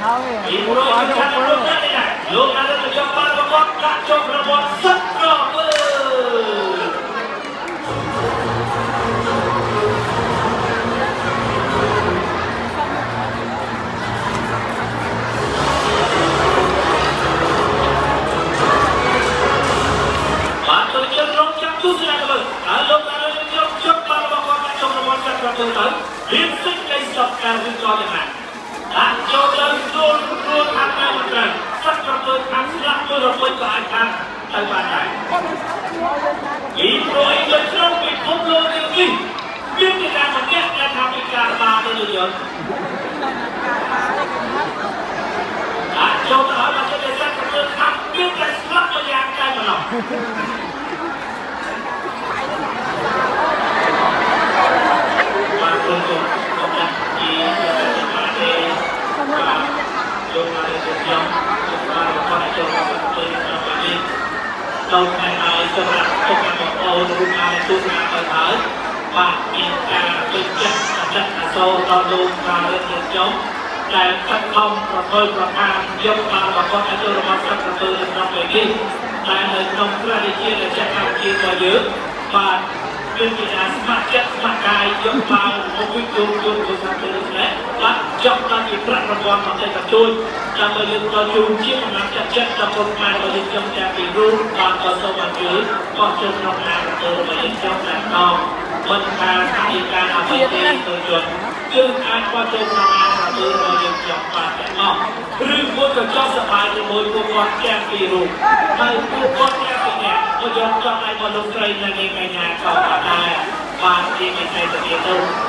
ពីព្រោះខ្ញុំចាំលោកនេះលោកអនុប្រជុំបានប្រកបកាក់ចុះប្រវត្តិសឹកក្រមើលបានទៅជិះរងចាំទូស្រាមើលហើយលោកអនុប្រជុំបានប្រកបកាក់ចុះប្រវត្តិសឹកក្រមើលទៅរៀបសេចក្តីសពការវិចារយ៉ាងណាដាក់ចូលលើខ្លួនខាងតាមត្រឹមសឹកក្រមើលខាងស្លាប់មើលរំពេចក៏អាចខាងទៅបានដែរពីព្រោះឯងក្នុងពិភពលោកនេះមានតែការម្នាក់ដែលថាពីការបាទៅលើយន្តអាចចូលទៅហើយមកជាសត្វក្រមើលខាងមានតែស្លាប់មួយយ៉ាងតែម្ដងបាទគុំគុំអរគុណជាបាទទេបាទលោកមករៀបចំបាទរបស់ចូលមកទៅនេះដល់ថ្ងៃហើយសម្រាប់ទុកបងប្អូនរួមអានទូស្នាទៅហើយបាទមានការពេញចិត្តចិត្តអសូរដល់លោកមករៀបចំដែលខិតខំប្រធ្វើប្រការយកបានរបស់អាយុរបស់សត្វប្រធ្វើក្នុងពេលនេះតែនៅក្នុងព្រះរាជាណាចក្រកម្ពុជារបស់យើងបាទមានជាស្ម័គ្រចិត្តស្ម័គ្រកាយយកបានមកវិជុំជួយទៅតាមទៅនេះបាទចង់តាមពីប្រាក់រង្វាន់មកតែជួយដើម្បីលើកដល់ជូនជាកម្លាំងចិត្តដល់ពលខ្មែររបស់យើងខ្ញុំទាំងពីរូបបានក៏សូមអញ្ជើញបោះចូលក្នុងការទទួលរបស់យើងខ្ញុំតែម្ដងមិនថាពីការអភិទេទៅជន់គឺអាចបោះចូលក្នុងការទទួលរបស់យើងខ្ញុំបានទាំងអស់ឬមួយក៏ចង់សប្បាយជាមួយពួកគាត់ទាំងពីរូបហើយពួកគាត់ទាំងពីអ្នកក៏យកចង់ឲ្យមកលោកស្រីនៅកញ្ញាក៏បានដែរបានជាមានតែទៅ